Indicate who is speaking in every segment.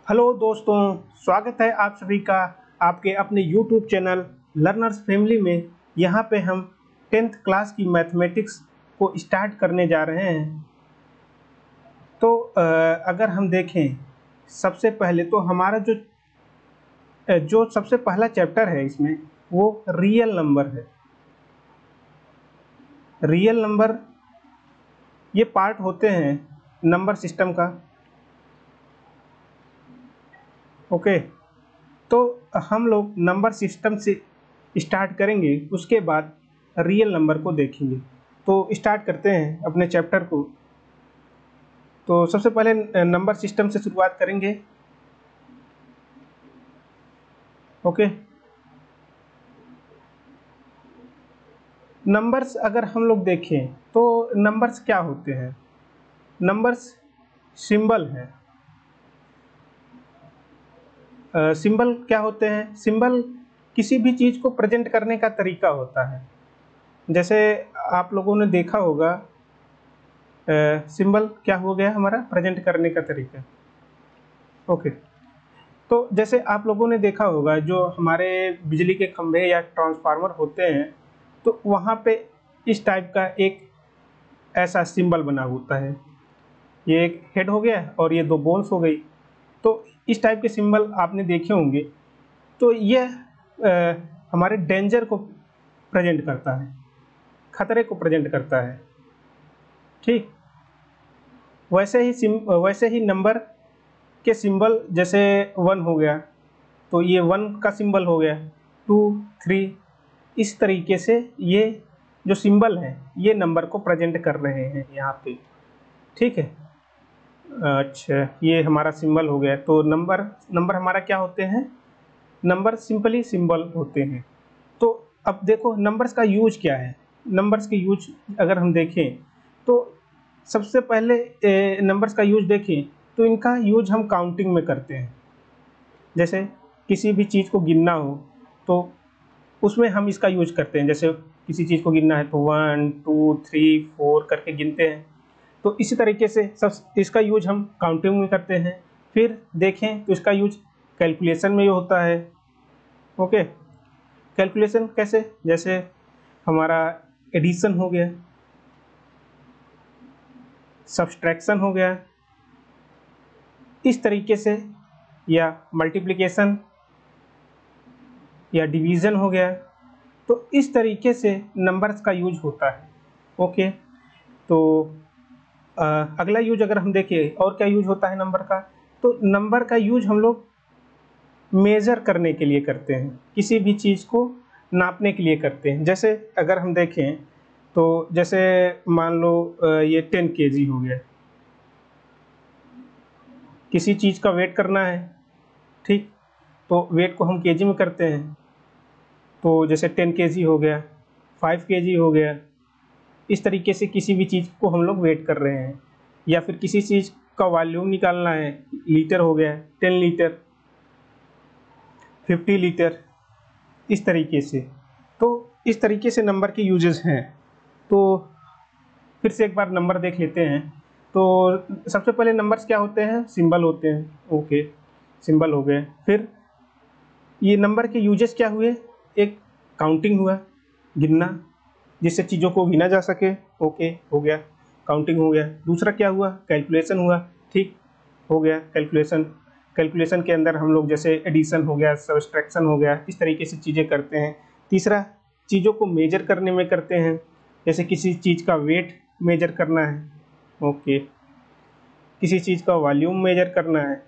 Speaker 1: Hello दोस्तों, स्वागत है आप सभी का आपके अपने YouTube चैनल लर्नर्स फैमिली में। यहाँ पे हम 10th क्लास की मैथमेटिक्स को स्टार्ट करने जा रहे हैं। तो अगर हम देखें, सबसे पहले तो हमारा जो सबसे पहला चैप्टर है इसमें वो रियल नंबर है। रियल नंबर ये पार्ट होते हैं नंबर सिस्टम का। ओके, तो हम लोग नंबर सिस्टम से स्टार्ट करेंगे, उसके बाद रियल नंबर को देखेंगे। तो स्टार्ट करते हैं अपने चैप्टर को। तो सबसे पहले नंबर सिस्टम से शुरुआत करेंगे। ओके, नंबर्स अगर हम लोग देखें तो नंबर्स क्या होते हैं। नंबर्स सिंबल हैं। सिंबल क्या होते हैं? सिंबल किसी भी चीज़ को प्रेजेंट करने का तरीका होता है। जैसे आप लोगों ने देखा होगा, सिंबल क्या हो गया हमारा प्रेजेंट करने का तरीका। ओके, तो जैसे आप लोगों ने देखा होगा, जो हमारे बिजली के खंभे या ट्रांसफार्मर होते हैं, तो वहाँ पे इस टाइप का एक ऐसा सिंबल बना होता है। ये एक हेड हो गया और ये दो बोन्स हो गई। तो इस टाइप के सिंबल आपने देखे होंगे। तो ये हमारे डेंजर को प्रेजेंट करता है, खतरे को प्रेजेंट करता है। ठीक, वैसे ही नंबर के सिंबल, जैसे 1 हो गया तो ये 1 का सिंबल हो गया, 2, 3, इस तरीके से ये जो सिंबल है ये नंबर को प्रेजेंट कर रहे हैं यहाँ पे। ठीक है, अच्छा, ये हमारा सिंबल हो गया। तो नंबर हमारा क्या होते हैं? नंबर सिंपली सिंबल होते हैं। तो अब देखो नंबर्स का यूज क्या है। नंबर्स के यूज अगर हम देखें तो सबसे पहले नंबर्स का यूज देखें तो इनका यूज हम काउंटिंग में करते हैं। जैसे किसी भी चीज़ को गिनना हो तो उसमें हम इसका यूज करते हैं। जैसे किसी चीज़ को गिनना है तो 1, 2, 3, 4 करके गिनते हैं। तो इसी तरीके से सब इसका यूज हम काउंटिंग में करते हैं। फिर देखें तो इसका यूज कैलकुलेशन में होता है। ओके, कैलकुलेशन कैसे? जैसे हमारा एडिशन हो गया, सब्सट्रैक्शन हो गया, इस तरीके से, या मल्टीप्लिकेशन या डिवीज़न हो गया। तो इस तरीके से नंबर्स का यूज होता है। ओके, तो अगला यूज अगर हम देखें और क्या यूज होता है नंबर का, तो नंबर का यूज हम लोग मेज़र करने के लिए करते हैं, किसी भी चीज़ को नापने के लिए करते हैं। जैसे अगर हम देखें तो जैसे मान लो ये 10 kg हो गया, किसी चीज़ का वेट करना है। ठीक, तो वेट को हम केजी में करते हैं। तो जैसे 10 kg हो गया, 5 kg हो गया, इस तरीके से किसी भी चीज़ को हम लोग वेट कर रहे हैं। या फिर किसी चीज़ का वॉल्यूम निकालना है, लीटर हो गया, 10 लीटर, 50 लीटर, इस तरीके से। तो इस तरीके से नंबर के यूजेस हैं। तो फिर से एक बार नंबर देख लेते हैं। तो सबसे पहले नंबर्स क्या होते हैं? सिंबल होते हैं। ओके, सिंबल हो गए। फिर ये नंबर के यूजेस क्या हुए? एक काउंटिंग हुआ, गिनना, जिससे चीज़ों को गिना जा सके। ओके, हो गया, काउंटिंग हो गया। दूसरा क्या हुआ? कैलकुलेशन हुआ। ठीक, हो गया कैलकुलेशन। कैलकुलेशन के अंदर हम लोग जैसे एडिशन हो गया, सब्सट्रैक्शन हो गया, इस तरीके से चीज़ें करते हैं। तीसरा, चीज़ों को मेजर करने में करते हैं। जैसे किसी चीज़ का वेट मेजर करना है। ओके, किसी चीज़ का वॉल्यूम मेजर करना है,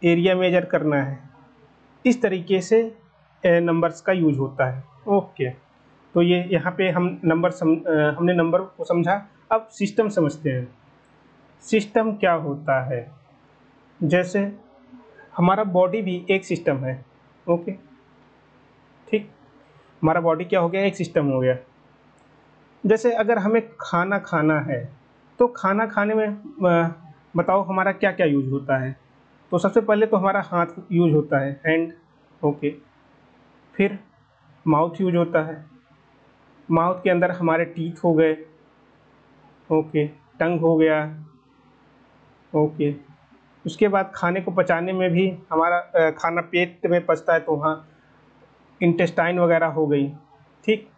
Speaker 1: एरिया मेजर करना है, इस तरीके से नंबर्स का यूज होता है। ओके, तो ये यहाँ पे हमने नंबर को समझा। अब सिस्टम समझते हैं। सिस्टम क्या होता है? जैसे हमारा बॉडी भी एक सिस्टम है। ओके, ठीक, हमारा बॉडी क्या हो गया? एक सिस्टम हो गया। जैसे अगर हमें खाना खाना है तो खाना खाने में बताओ हमारा क्या क्या यूज होता है। तो सबसे पहले तो हमारा हाथ यूज होता है, हैंड। ओके, फिर माउथ यूज होता है। माउथ के अंदर हमारे टीथ हो गए। ओके, टंग हो गया। ओके, उसके बाद खाने को पचाने में भी हमारा खाना पेट में पचता है तो वहाँ इंटेस्टाइन वगैरह हो गई। ठीक,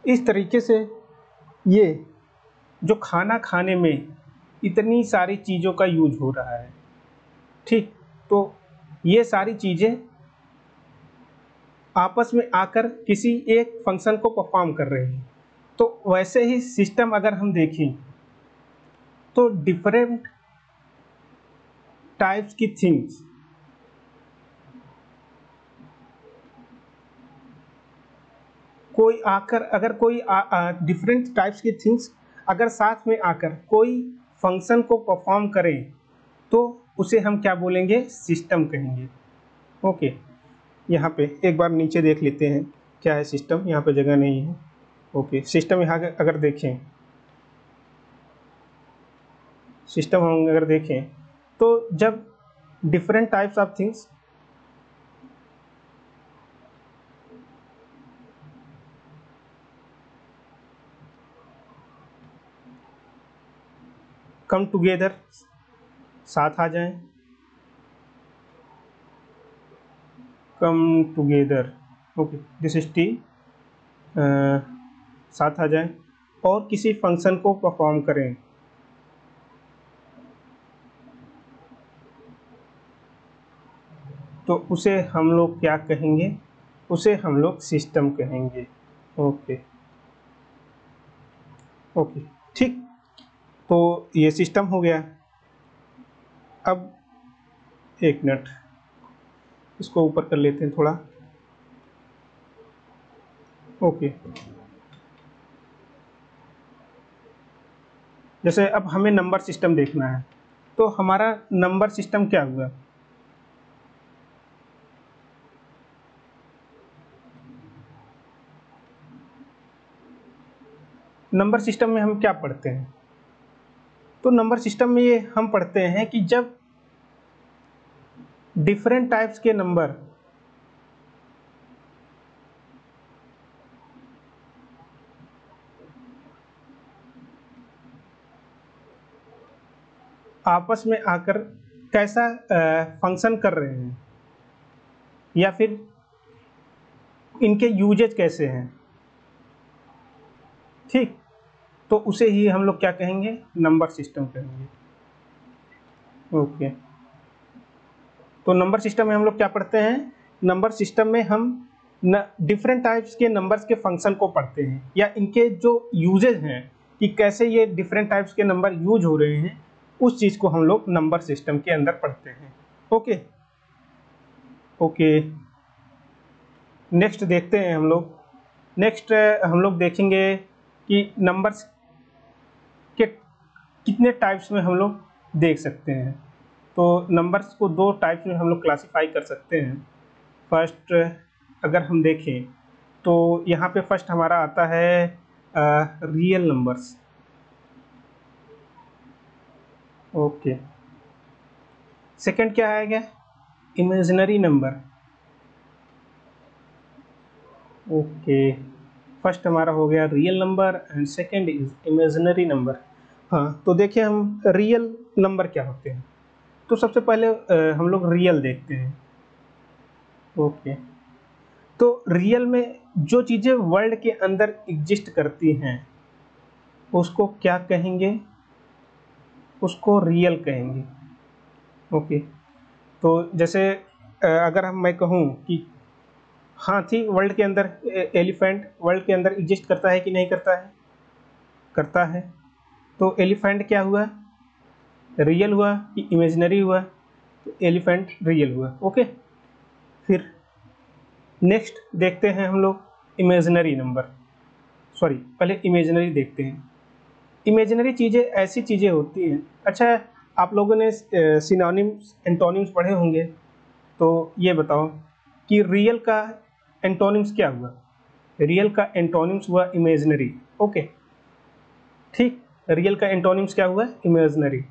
Speaker 1: इस तरीके से ये जो खाना खाने में इतनी सारी चीज़ों का यूज हो रहा है। ठीक, तो ये सारी चीज़ें आपस में आकर किसी एक फंक्शन को परफॉर्म कर रही हैं। तो वैसे ही सिस्टम अगर हम देखें तो डिफरेंट टाइप्स की थिंग्स, कोई आकर अगर कोई डिफरेंट टाइप्स की थिंग्स अगर साथ में आकर कोई फंक्शन को परफॉर्म करें तो उसे हम क्या बोलेंगे, सिस्टम कहेंगे। ओके, यहाँ पे एक बार नीचे देख लेते हैं क्या है सिस्टम, यहाँ पे जगह नहीं है। ओके, सिस्टम यहाँ अगर देखें, सिस्टम हम अगर देखें तो जब different types of things come together, साथ आ जाएं, come together, okay this is T, साथ आ जाएं और किसी फंक्शन को परफॉर्म करें तो उसे हम लोग क्या कहेंगे, उसे हम लोग सिस्टम कहेंगे। ओके ओके, ठीक, तो ये सिस्टम हो गया। अब एक मिनट, इसको ऊपर कर लेते हैं थोड़ा। ओके, जैसे अब हमें नंबर सिस्टम देखना है तो हमारा नंबर सिस्टम क्या हुआ, नंबर सिस्टम में हम क्या पढ़ते हैं, तो नंबर सिस्टम में ये हम पढ़ते हैं कि जब डिफरेंट टाइप्स के नंबर आपस में आकर कैसा फंक्शन कर रहे हैं या फिर इनके यूजेज कैसे हैं। ठीक, तो उसे ही हम लोग क्या कहेंगे, नंबर सिस्टम कहेंगे। ओके, तो नंबर सिस्टम में हम लोग क्या पढ़ते हैं, नंबर सिस्टम में हम डिफरेंट टाइप्स के नंबर्स के फंक्शन को पढ़ते हैं या इनके जो यूजेज हैं कि कैसे ये डिफरेंट टाइप्स के नंबर यूज हो रहे हैं, उस चीज़ को हम लोग नंबर सिस्टम के अंदर पढ़ते हैं। ओके ओके, नेक्स्ट देखते हैं हम लोग। नेक्स्ट हम लोग देखेंगे कि नंबर्स के कितने टाइप्स में हम लोग देख सकते हैं। तो नंबर्स को दो टाइप्स में हम लोग क्लासीफाई कर सकते हैं। फर्स्ट अगर हम देखें तो यहाँ पे फर्स्ट हमारा आता है रियल नंबर्स। ओके, सेकंड क्या आएगा, इमेजिनरी नंबर। ओके, फर्स्ट हमारा हो गया real number and second is imaginary number. हाँ, तो देखिए हम रियल नंबर क्या होते हैं, तो सबसे पहले हम लोग रियल देखते हैं। ओके, तो रियल में जो चीज़ें वर्ल्ड के अंदर एग्जिस्ट करती हैं उसको क्या कहेंगे, उसको रियल कहेंगे। ओके, तो जैसे अगर मैं कहूँ कि हाथी वर्ल्ड के अंदर, एलिफेंट वर्ल्ड के अंदर एग्जिस्ट करता है कि नहीं करता है, करता है, तो एलिफेंट क्या हुआ, रियल हुआ कि इमेजिनरी हुआ, तो एलिफेंट रियल हुआ। ओके, फिर नेक्स्ट देखते हैं हम लोग इमेजिनरी नंबर, सॉरी पहले इमेजिनरी देखते हैं। इमेजिनरी चीज़ें ऐसी चीज़ें होती हैं, अच्छा आप लोगों ने सिनोनिम्स एंटोनिम्स पढ़े होंगे, तो ये बताओ कि रियल का एंटोनिम्स क्या हुआ, रियल का एंटोनिम्स हुआ इमेजिनरी। ओके, ठीक, रियल का एंटोनिम्स क्या हुआ, इमेजिनरी।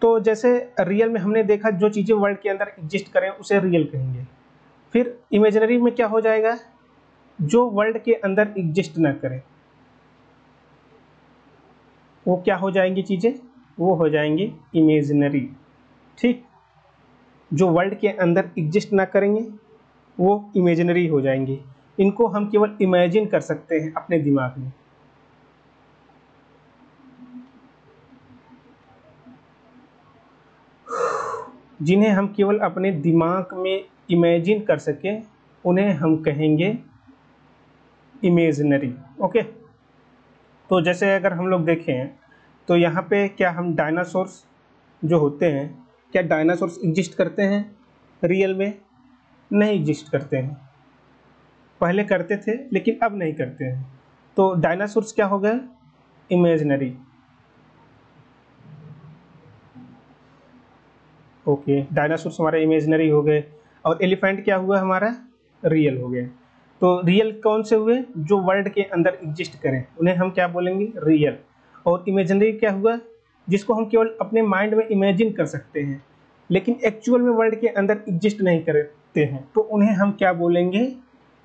Speaker 1: तो जैसे रियल में हमने देखा जो चीज़ें वर्ल्ड के अंदर एग्जिस्ट करें उसे रियल कहेंगे, फिर इमेजिनरी में क्या हो जाएगा, जो वर्ल्ड के अंदर एग्जिस्ट ना करें वो क्या हो जाएंगी चीज़ें, वो हो जाएंगी इमेजिनरी। ठीक। जो वर्ल्ड के अंदर एग्जिस्ट ना करेंगे वो इमेजिनरी हो जाएंगे, इनको हम केवल इमेजिन कर सकते हैं अपने दिमाग में। जिन्हें हम केवल अपने दिमाग में इमेजिन कर सकें उन्हें हम कहेंगे इमेजिनरी। ओके, तो जैसे अगर हम लोग देखें तो यहाँ पे क्या हम डायनासोर्स जो होते हैं, क्या डायनासोर्स एग्जिस्ट करते हैं रियल में? नहीं एग्जिस्ट करते हैं। पहले करते थे लेकिन अब नहीं करते हैं, तो डायनासोर्स क्या हो गए? इमेजिनरी। ओके, डायनासोर्स हमारे इमेजिनरी हो गए, और एलिफेंट क्या हुआ हमारा? रियल हो गया। तो रियल कौन से हुए? जो वर्ल्ड के अंदर एग्जिस्ट करें उन्हें हम क्या बोलेंगे? रियल। और इमेजिनरी क्या हुआ? जिसको हम केवल अपने माइंड में इमेजिन कर सकते हैं लेकिन एक्चुअल में वर्ल्ड के अंदर एग्जिस्ट नहीं करते हैं, तो उन्हें हम क्या बोलेंगे?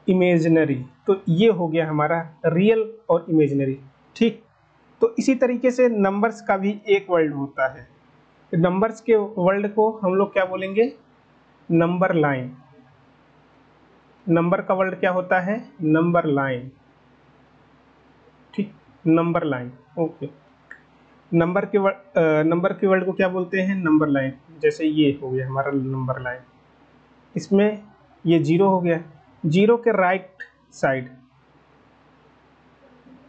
Speaker 1: इमेजिनरी। तो ये हो गया हमारा रियल और इमेजिनरी। ठीक, तो इसी तरीके से नंबर्स का भी एक वर्ल्ड होता है। नंबर्स के वर्ल्ड को हम लोग क्या बोलेंगे? Number line. नंबर का वर्ल्ड क्या होता है? Number line. ठीक, नंबर लाइन। ओके, नंबर के वर्ल्ड को क्या बोलते हैं? Number line. जैसे ये हो गया हमारा नंबर लाइन, इसमें ये जीरो हो गया, जीरो के राइट साइड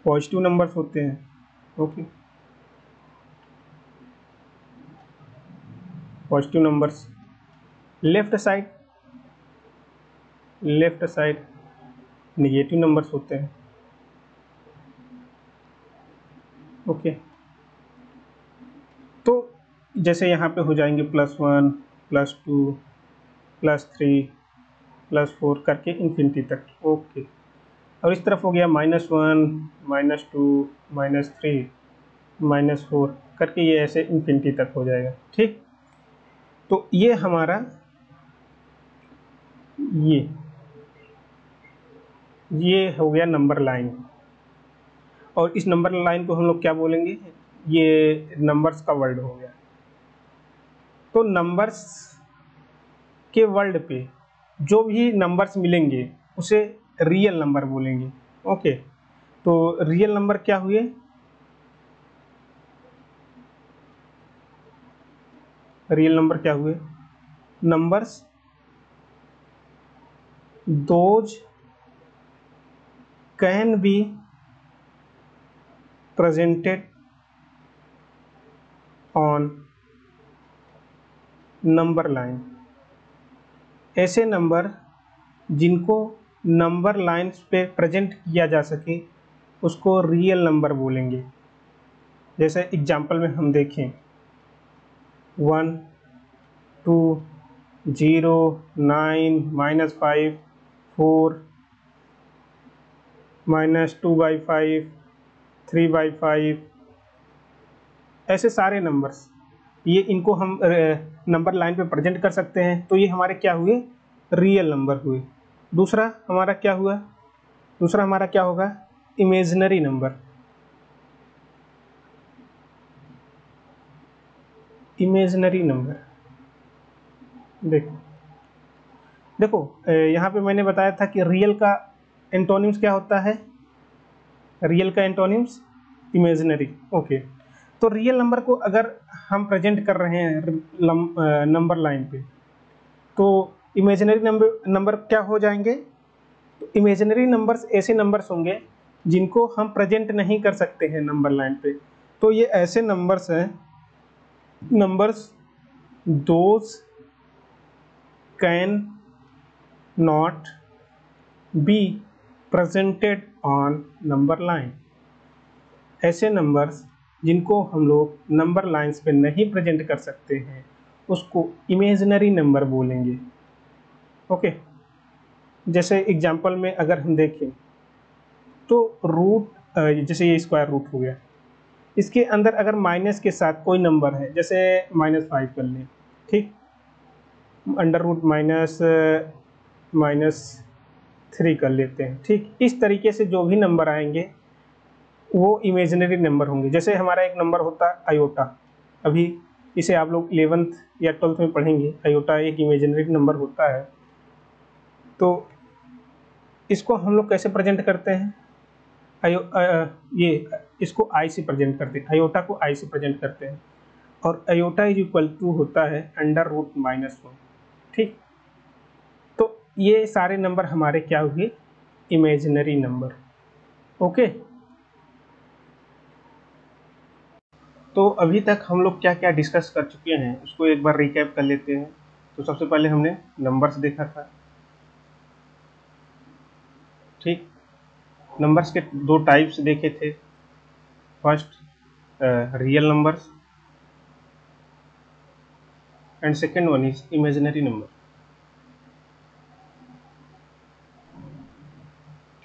Speaker 1: पॉजिटिव नंबर्स होते हैं। Okay, positive numbers. Left side negative numbers होते हैं। ओके, तो जैसे यहाँ पे हो जाएंगे +1 +2 +3 +4 करके इन्फिनिटी तक। ओके, और इस तरफ हो गया -1 -2 -3 -4 करके ये ऐसे इन्फिनिटी तक हो जाएगा। ठीक, तो ये हमारा ये हो गया नंबर लाइन। और इस नंबर लाइन को हम लोग क्या बोलेंगे? ये नंबर्स का वर्ल्ड हो गया। तो नंबर्स के वर्ल्ड पे जो भी नंबर्स मिलेंगे उसे रियल नंबर बोलेंगे। ओके, तो रियल नंबर क्या हुए? रियल नंबर क्या हुए? Numbers those can be presented on number line. ऐसे नंबर जिनको नंबर लाइन्स पे प्रेजेंट किया जा सके उसको रियल नंबर बोलेंगे। जैसे एग्जांपल में हम देखें 1 2 0 9 -5 4 -2/5 3/5, ऐसे सारे नंबर्स, ये इनको हम नंबर लाइन पे प्रेजेंट कर सकते हैं। तो ये हमारे क्या हुए? रियल नंबर हुए। दूसरा हमारा क्या हुआ? दूसरा हमारा क्या होगा? Imaginary number. इमेजिनरी नंबर देखो देखो यहाँ पे मैंने बताया था कि रियल का एंटोनिम्स क्या होता है? रियल का एंटोनिम्स इमेजिनरी। ओके, तो रियल नंबर को अगर हम प्रेजेंट कर रहे हैं नंबर लाइन पे, तो इमेजिनरी नंबर क्या हो जाएंगे? तो इमेजिनरी नंबर्स ऐसे नंबर्स होंगे जिनको हम प्रेजेंट नहीं कर सकते हैं नंबर लाइन पे। तो ये ऐसे नंबर्स हैं, numbers those can not be presented on number line. ऐसे नंबर्स जिनको हम लोग नंबर लाइंस पे नहीं प्रेजेंट कर सकते हैं उसको इमेजिनरी नंबर बोलेंगे। ओके, जैसे एग्जांपल में अगर हम देखें तो रूट, जैसे ये स्क्वायर रूट हो गया, इसके अंदर अगर माइनस के साथ कोई नंबर है, जैसे -5 कर लें। ठीक, √- -3 कर लेते हैं। ठीक, इस तरीके से जो भी नंबर आएंगे वो इमेजिनरी नंबर होंगे। जैसे हमारा एक नंबर होता है आयोटा, अभी इसे आप लोग 11th या 12th में पढ़ेंगे। आयोटा एक इमेजिनरी नंबर होता है। तो इसको हम लोग कैसे प्रेजेंट करते हैं? ये इसको आई से प्रेजेंट करते हैं, आयोटा को आई से प्रेजेंट करते हैं, और आयोटा इज इक्वल टू होता है √-1। ठीक, तो ये सारे नंबर हमारे क्या हुए? Imaginary number. ओके, तो अभी तक हम लोग क्या क्या डिस्कस कर चुके हैं उसको एक बार रिकैप कर लेते हैं। तो सबसे पहले हमने नंबर्स देखा था। ठीक, नंबर्स के दो टाइप्स देखे थे। First real numbers and second one is imaginary number.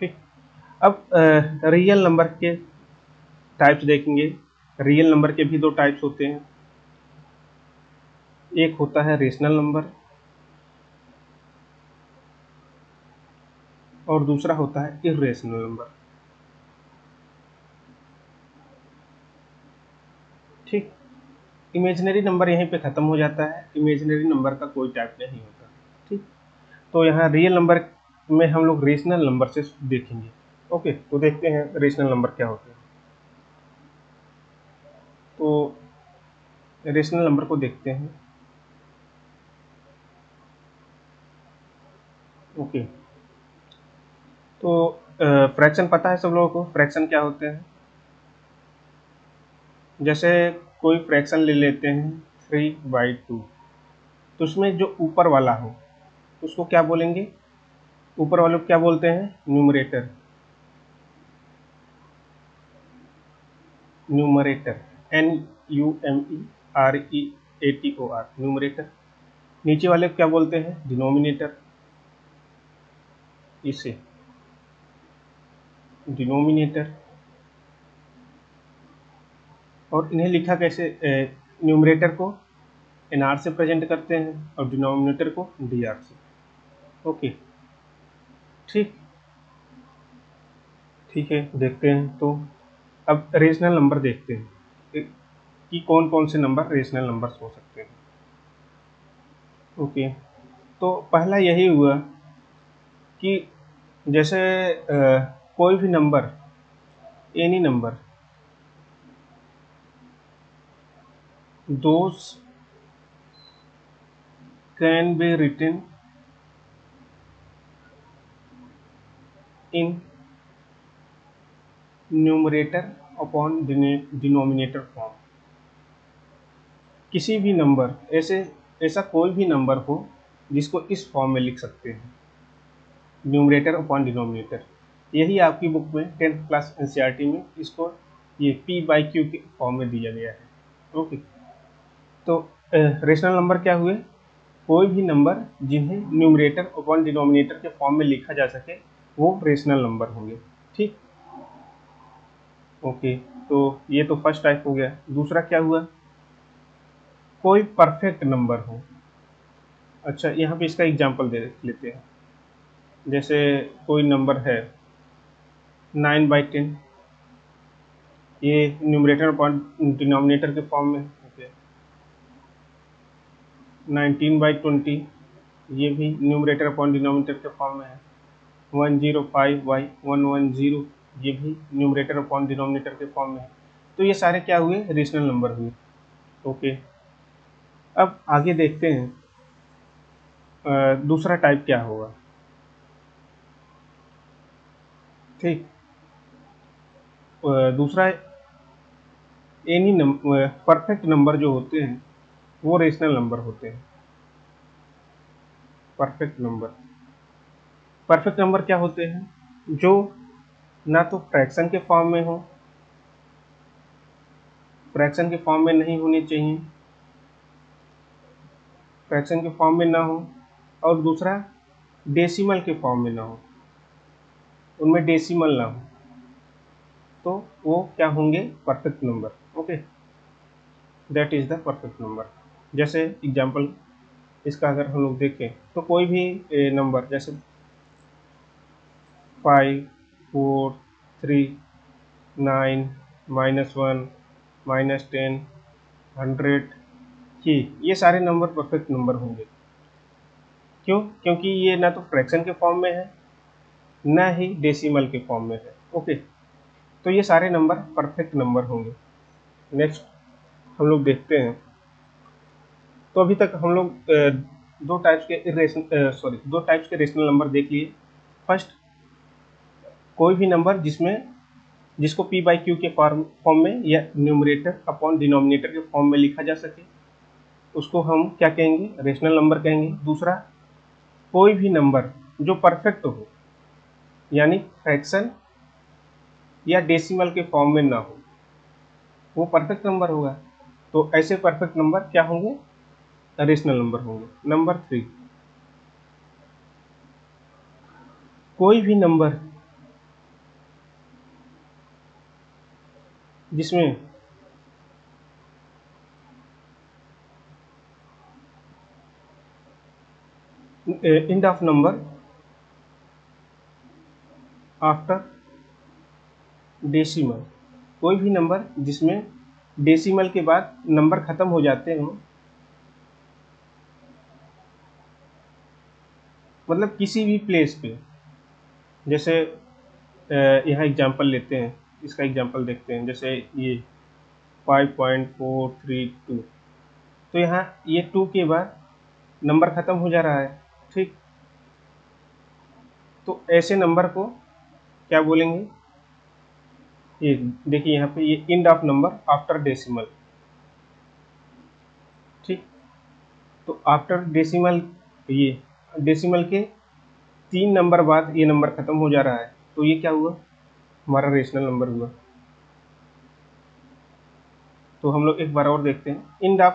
Speaker 1: ठीक, अब रियल नंबर के टाइप्स देखेंगे। रियल नंबर के भी दो टाइप्स होते हैं। एक होता है रेशनल नंबर और दूसरा होता है इर्रेशनल नंबर। ठीक, इमेजिनरी नंबर यहीं पे ख़त्म हो जाता है। इमेजिनरी नंबर का कोई टाइप नहीं होता। ठीक, तो यहाँ रियल नंबर में हम लोग रेशनल नंबर से देखेंगे। ओके, तो देखते हैं रेशनल नंबर क्या होते हैं। तो रेशनल नंबर को देखते हैं। ओके, तो फ्रैक्शन पता है सब लोगों को? फ्रैक्शन क्या होते हैं? जैसे कोई फ्रैक्शन ले लेते हैं 3/2, तो उसमें जो ऊपर वाला हो उसको क्या बोलेंगे? ऊपर वाले को क्या बोलते हैं? न्यूमरेटर। Numerator, NUMEREATOR, numerator. नीचे वाले को क्या बोलते हैं? डिनोमिनेटर। इसे डिनोमिनेटर। और इन्हें लिखा कैसे? न्यूमरेटर को NR से प्रेजेंट करते हैं और डिनोमिनेटर को DR से। ओके, ठीक, ठीक है, देखते हैं। तो अब रेशनल नंबर देखते हैं कि कौन कौन से नंबर रेशनल नंबर्स हो सकते हैं। ओके, तो पहला यही हुआ कि जैसे कोई भी number, any number, those can be written in numerator upon denominator form. किसी भी नंबर, ऐसा कोई भी नंबर हो जिसको इस फॉर्म में लिख सकते हैं, न्यूमरेटर अपॉन डिनोमिनेटर। यही आपकी बुक में 10th क्लास एनसीईआरटी में इसको ये P/Q के फॉर्म में दिया गया है। ओके, तो रेशनल नंबर क्या हुए? कोई भी नंबर जिन्हें न्यूमरेटर अपॉन डिनोमिनेटर के फॉर्म में लिखा जा सके वो रेशनल नंबर होंगे। ठीक, ओके, तो ये तो फर्स्ट टाइप हो गया। दूसरा क्या हुआ? कोई परफेक्ट नंबर हो। अच्छा, यहाँ पे इसका एग्जांपल दे लेते हैं। जैसे कोई नंबर है 9/10, ये न्यूमरेटर अपॉन डिनोमिनेटर के फॉर्म में। ओके, 19/20, ये भी न्यूमरेटर अपॉन डिनोमिनेटर के फॉर्म में है। 105/110, ये भी न्यूमरेटर अपॉन डिनोमिनेटर के फॉर्म में है। तो ये सारे क्या हुए? रेशनल नंबर हुए। ओके, अब आगे देखते हैं दूसरा टाइप क्या होगा। ठीक, दूसरा एनी नंबर, परफेक्ट नंबर जो होते हैं वो रेशनल नंबर होते हैं। परफेक्ट नंबर, परफेक्ट नंबर क्या होते हैं? जो ना तो फ्रैक्शन के फॉर्म में हो, फ्रैक्शन के फॉर्म में नहीं होने चाहिए, फ्रैक्शन के फॉर्म में ना हो, और दूसरा डेसिमल के फॉर्म में ना हो, उनमें डेसिमल ना हो, तो वो क्या होंगे? Perfect number. Okay, that is the perfect number. जैसे एग्जांपल इसका अगर हम लोग देखें तो कोई भी नंबर जैसे 5, 4, 3, 9, -1, -10, 100, कि ये सारे नंबर परफेक्ट नंबर होंगे। क्यों? क्योंकि ये ना तो फ्रैक्शन के फॉर्म में है ना ही डेसिमल के फॉर्म में है। ओके, तो ये सारे नंबर परफेक्ट नंबर होंगे। नेक्स्ट हम लोग देखते हैं। तो अभी तक हम लोग दो टाइप्स के रेशनल नंबर देख लिए। फर्स्ट, कोई भी नंबर जिसको p बाई क्यू के फॉर्म में या न्यूमरेटर अपॉन डिनोमिनेटर के फॉर्म में लिखा जा सके, उसको हम क्या कहेंगे? रेशनल नंबर कहेंगे। दूसरा, कोई भी नंबर जो परफेक्ट हो, यानी फ्रैक्शन या डेसिमल के फॉर्म में ना हो, वो परफेक्ट नंबर होगा। तो ऐसे परफेक्ट नंबर क्या होंगे? रेशनल नंबर होंगे। नंबर 3, कोई भी नंबर जिसमें end of number after decimal, कोई भी नंबर जिसमें डेसिमल के बाद नंबर खत्म हो जाते हों, मतलब किसी भी प्लेस पे। जैसे यहाँ एग्जांपल लेते हैं, इसका एग्जांपल देखते हैं। जैसे ये 5.432, तो यहाँ ये 2 के बाद नंबर खत्म हो जा रहा है, ठीक। तो ऐसे नंबर को क्या बोलेंगे? ये देखिए यहाँ पे, ये end of number after decimal, ठीक। तो आफ्टर डेसिमल, ये डेसिमल के 3 नंबर बाद ये नंबर खत्म हो जा रहा है, तो ये क्या हुआ? हमारा रेशनल नंबर हुआ। तो हम लोग एक बार और देखते हैं। इंड ऑफ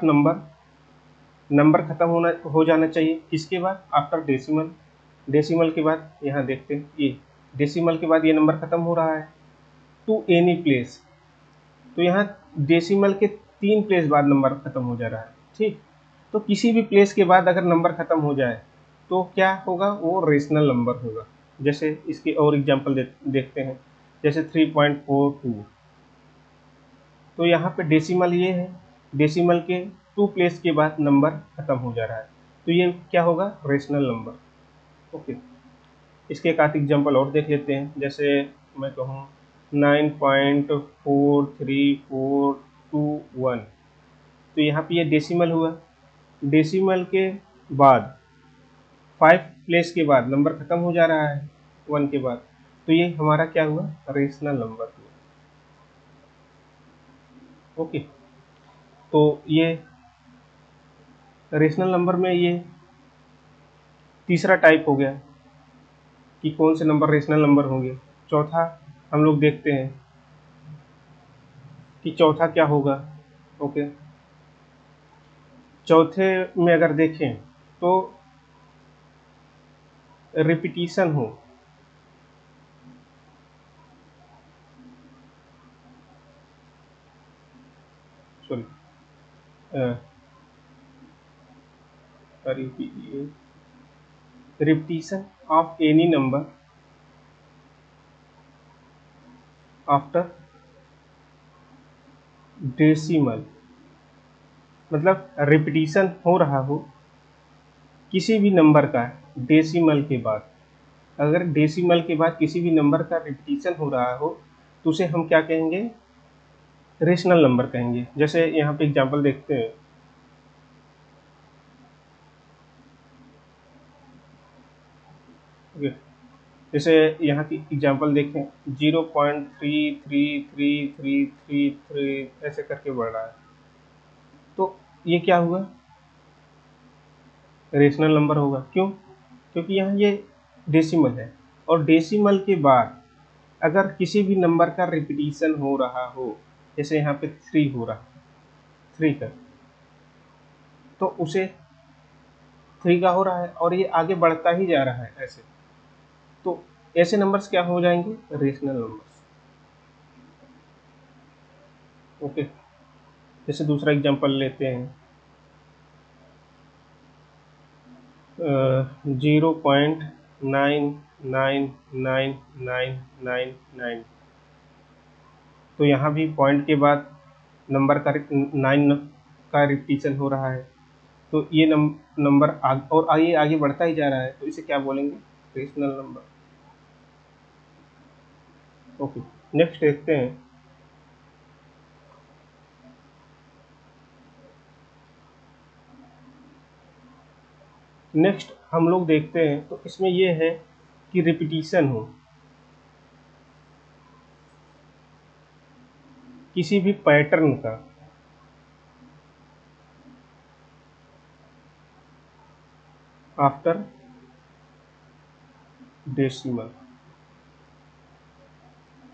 Speaker 1: नंबर खत्म हो जाना चाहिए किसके बाद? After decimal. डेसिमल के बाद यहाँ देखते हैं, ये डेसिमल के बाद ये नंबर खत्म हो रहा है टू एनी प्लेस। तो यहाँ डेसिमल के 3 प्लेस बाद नंबर खत्म हो जा रहा है, ठीक। तो किसी भी प्लेस के बाद अगर नंबर खत्म हो जाए तो क्या होगा? वो रेशनल नंबर होगा। जैसे इसके और एग्जांपल देखते हैं। जैसे 3.42, तो यहाँ पे डेसिमल ये है, डेसिमल के 2 प्लेस के बाद नंबर खत्म हो जा रहा है, तो ये क्या होगा? Rational number. ओके, इसके एक आध एग्जांपल और देख लेते हैं। जैसे मैं कहूँ 9.43421, तो यहाँ पे ये डेसिमल हुआ। डेसिमल के बाद 5 प्लेस के बाद नंबर खत्म हो जा रहा है 1 के बाद, तो ये हमारा क्या हुआ? रेशनल नंबर हुआ। ओके, तो ये रेशनल नंबर में ये तीसरा टाइप हो गया कि कौन से नंबर रेशनल नंबर होंगे। चौथा हम लोग देखते हैं कि चौथा क्या होगा। ओके, चौथे में अगर देखें तो रिपीटिशन हो, sorry, repetition of any number after decimal, मतलब रिपीटिशन हो रहा हो किसी भी नंबर का डेसिमल के बाद। अगर डेसिमल के बाद किसी भी नंबर का रिपीटिशन हो रहा हो तो उसे हम क्या कहेंगे? रेशनल नंबर कहेंगे। जैसे यहाँ पे एग्जांपल देखते हैं। ओके, जैसे यहाँ की एग्जांपल देखें, 0.33333 ऐसे करके बढ़ रहा है, तो ये क्या हुआ? रेशनल नंबर होगा। क्यों? क्योंकि यहाँ ये डेसिमल है, और डेसिमल के बाद अगर किसी भी नंबर का रिपीटिशन हो रहा हो, जैसे यहाँ पे 3 हो रहा है, 3 का, तो उसे 3 का हो रहा है और ये आगे बढ़ता ही जा रहा है ऐसे, तो ऐसे नंबर्स क्या हो जाएंगे? Rational numbers. ओके, जैसे दूसरा एग्जांपल लेते हैं, 0.9999999, तो यहाँ भी पॉइंट के बाद नंबर का 9 का रिपीटिशन हो रहा है, तो ये नंबर और आगे आगे बढ़ता ही जा रहा है, तो इसे क्या बोलेंगे? Rational number. ओके, नेक्स्ट देखते हैं। नेक्स्ट हम लोग देखते हैं, तो इसमें ये है कि रिपीटिशन हो किसी भी पैटर्न का आफ्टर डेसिमल।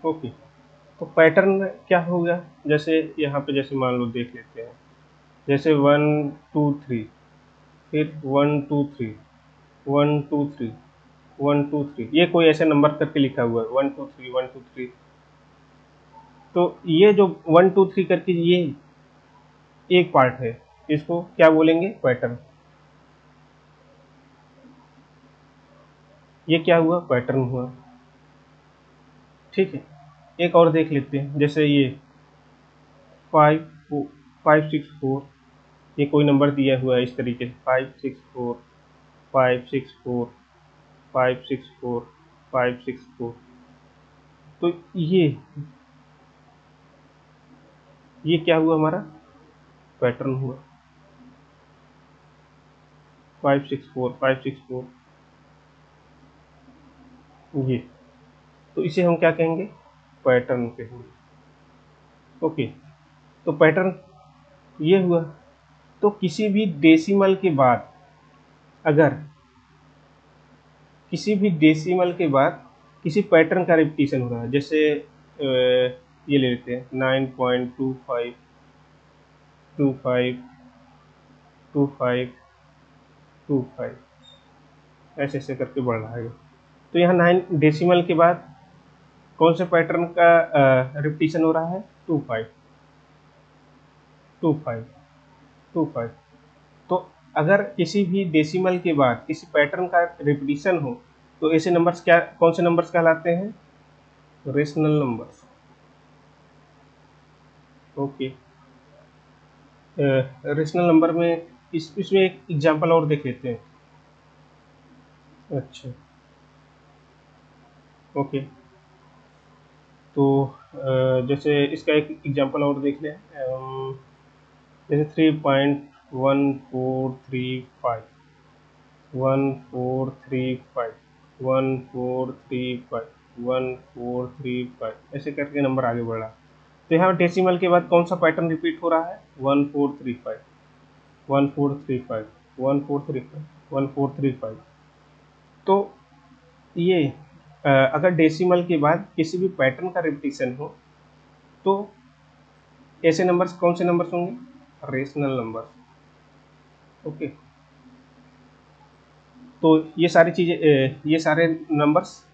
Speaker 1: ओके, तो पैटर्न क्या होगा? जैसे यहाँ पे जैसे मान लो देख लेते हैं, जैसे 1 2 3, फिर 1 2 3, 1 2 3, 1 2 3, ये कोई ऐसे नंबर करके लिखा हुआ है 1 2 3 1 2 3। तो ये जो 1 2 3 करके ये एक पार्ट है, इसको क्या बोलेंगे? पैटर्न। ये क्या हुआ? पैटर्न हुआ। ठीक है, एक और देख लेते हैं, जैसे ये 5 5 6 4, ये कोई नंबर दिया हुआ है इस तरीके से 5 6 4 5 6 4 5 6 4 5 6 4। तो ये क्या हुआ? हमारा पैटर्न हुआ 5 6 4 5 6 4। ये, तो इसे हम क्या कहेंगे? पैटर्न कहेंगे। ओके, तो पैटर्न ये हुआ। तो किसी भी डेसिमल के बाद, अगर किसी भी डेसिमल के बाद किसी पैटर्न का रिपीटिशन हो रहा है, जैसे ये ले लेते हैं 9.25 25 25 25, ऐसे ऐसे करके बढ़ रहा है। तो यहाँ 9 डेसिमल के बाद कौन से पैटर्न का रिपीटिशन हो रहा है? 25 25 25। तो अगर किसी भी डेसिमल के बाद किसी पैटर्न का रिपीटिशन हो, तो ऐसे नंबर्स क्या, कौन से नंबर्स कहलाते हैं? Rational numbers. Okay, rational number में इसमें एक एग्जांपल और देख लेते हैं। अच्छा, ओके, तो जैसे इसका एक एग्जांपल और देख लें, जैसे 3.1435 1435 1435 1435, ऐसे करके नंबर आगे बढ़ रहा। तो यहाँ डेसिमल के बाद कौन सा पैटर्न रिपीट हो रहा है? 1435 1435 1435 1435। तो ये अगर डेसिमल के बाद किसी भी पैटर्न का रिपीटिशन हो, तो ऐसे नंबर्स कौन से नंबर्स होंगे? Rational numbers. ओके, तो ये सारी चीज़ें, ये सारे नंबर्स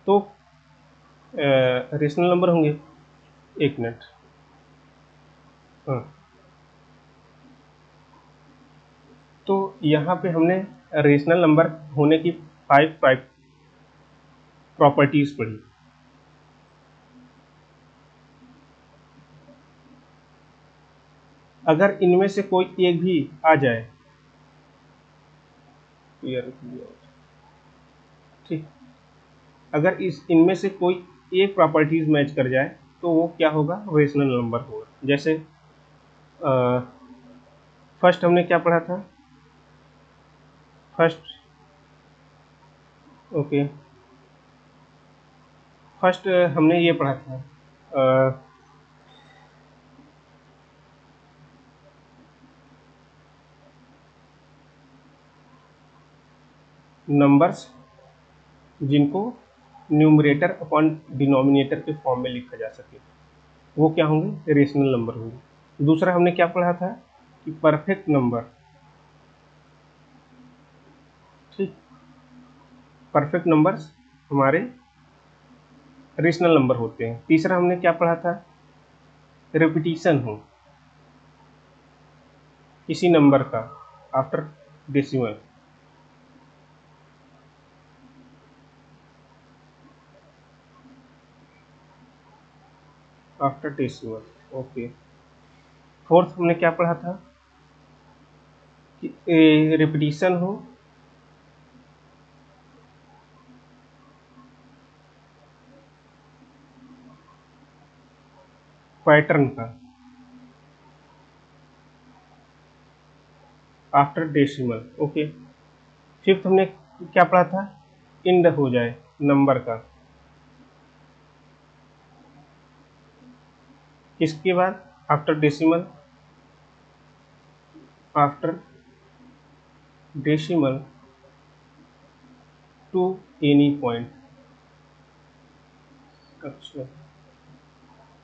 Speaker 1: तो रेशनल नंबर होंगे। एक मिनट, हाँ, तो यहाँ पे हमने रेशनल नंबर होने की 5 प्रॉपर्टीज पढ़ी। अगर इनमें से कोई एक भी आ जाए, ठीक, अगर इनमें से कोई एक प्रॉपर्टीज मैच कर जाए, तो वो क्या होगा? रेशनल नंबर होगा। जैसे फर्स्ट हमने क्या पढ़ा था? फर्स्ट, ओके, फर्स्ट हमने ये पढ़ा था, नंबर्स जिनको न्यूमरेटर अपॉन डिनोमिनेटर के फॉर्म में लिखा जा सके, वो क्या होंगे? रेशनल नंबर होंगे। दूसरा हमने क्या पढ़ा था? कि परफेक्ट नंबर, ठीक, परफेक्ट नंबर्स हमारे रेशनल नंबर होते हैं। तीसरा हमने क्या पढ़ा था? रिपीटिशन हो किसी नंबर का after decimal. After decimal, okay. Fourth हमने क्या पढ़ा था कि रिपीटिशन हो पैटर्न का आफ्टर डेसिमल। ओके। फिफ्थ हमने क्या पढ़ा था, इंड हो जाए नंबर का, किसके बाद, after decimal, after decimal to any point. अच्छा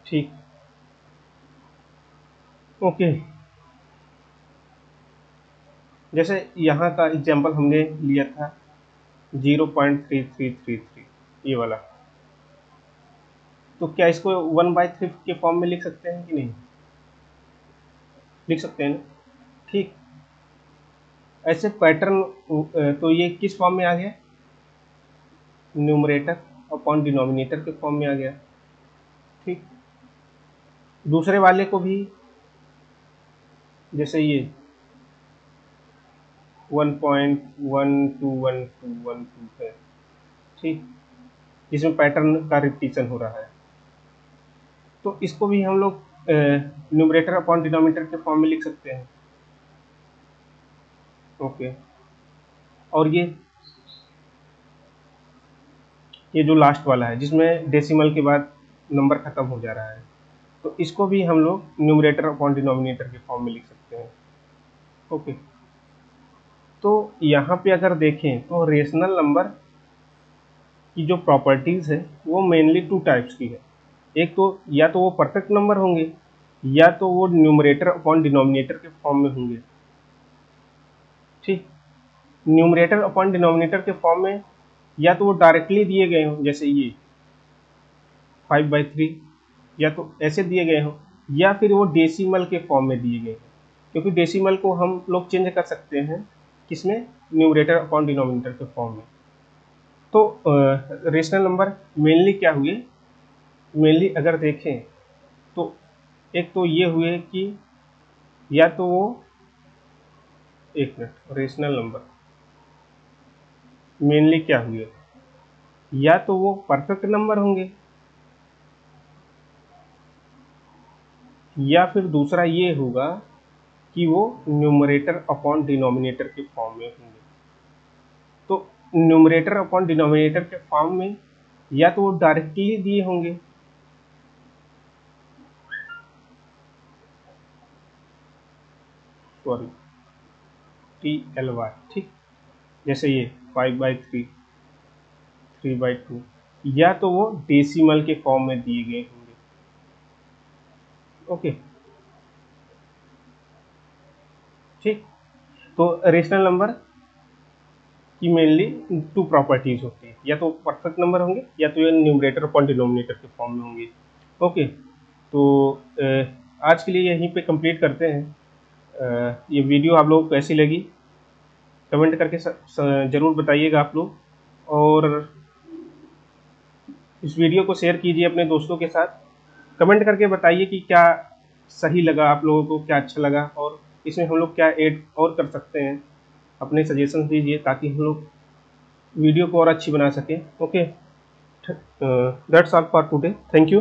Speaker 1: ठीक, ओके। जैसे यहाँ का एग्जांपल हमने लिया था 0.3333, ये वाला, तो क्या इसको 1/5 के फॉर्म में लिख सकते हैं कि नहीं, लिख सकते हैं ना? ठीक। ऐसे पैटर्न, तो ये किस फॉर्म में आ गया, न्यूमरेटर अपॉन डिनोमिनेटर के फॉर्म में आ गया। ठीक। दूसरे वाले को भी, जैसे ये 1.121212 है, ठीक, जिसमें पैटर्न का रिपीटिशन हो रहा है, तो इसको भी हम लोग न्यूमरेटर अपॉन डिनोमिनेटर के फॉर्म में लिख सकते हैं। ओके। और ये जो लास्ट वाला है जिसमें डेसिमल के बाद नंबर खत्म हो जा रहा है, तो इसको भी हम लोग न्यूमरेटर अपॉन डिनोमिनेटर के फॉर्म में लिख सकते हैं। ओके। तो यहाँ पे अगर देखें तो रेशनल नंबर की जो प्रॉपर्टीज है वो मेनली 2 टाइप्स की है। एक तो या तो वो परफेक्ट नंबर होंगे या तो वो न्यूमरेटर अपॉन डिनोमिनेटर के फॉर्म में होंगे। ठीक। न्यूमरेटर अपॉन डिनोमिनेटर के फॉर्म में या तो वो डायरेक्टली दिए गए हों, जैसे ये 5/3, या तो ऐसे दिए गए हों, या फिर वो डेसिमल के फॉर्म में दिए गए हैं, क्योंकि डेसिमल को हम लोग चेंज कर सकते हैं किसमें, न्यूमरेटर अपॉन डिनोमिनेटर के फॉर्म में। तो रेशनल नंबर मेनली क्या हुए, मेनली अगर देखें तो एक तो ये हुए कि या तो वो, एक मिनट, रेशनल नंबर मेनली क्या हुए, या तो वो परफेक्ट नंबर होंगे या फिर दूसरा ये होगा कि वो न्यूमरेटर अपॉन डिनोमिनेटर के फॉर्म में होंगे। तो न्यूमरेटर अपॉन डिनोमिनेटर के फॉर्म में या तो वो डायरेक्टली दिए होंगे, सॉरी TLY, ठीक, जैसे ये 5/3, 3/2, या तो वो डेसिमल के फॉर्म में दिए गए होंगे। ओके। ठीक। तो रेशनल नंबर की मेनली 2 प्रॉपर्टीज होती है, या तो परफेक्ट नंबर होंगे या तो ये न्यूमरेटर अपॉन डिनोमिनेटर के फॉर्म में होंगे। ओके। तो आज के लिए यहीं पे कंप्लीट करते हैं। ये वीडियो आप लोगों को कैसी लगी कमेंट करके ज़रूर बताइएगा आप लोग, और इस वीडियो को शेयर कीजिए अपने दोस्तों के साथ। कमेंट करके बताइए कि क्या सही लगा आप लोगों को, क्या अच्छा लगा, और इसमें हम लोग क्या ऐड और कर सकते हैं, अपने सजेशन दीजिए ताकि हम लोग वीडियो को और अच्छी बना सकें। Okay, that's all for today, thank you.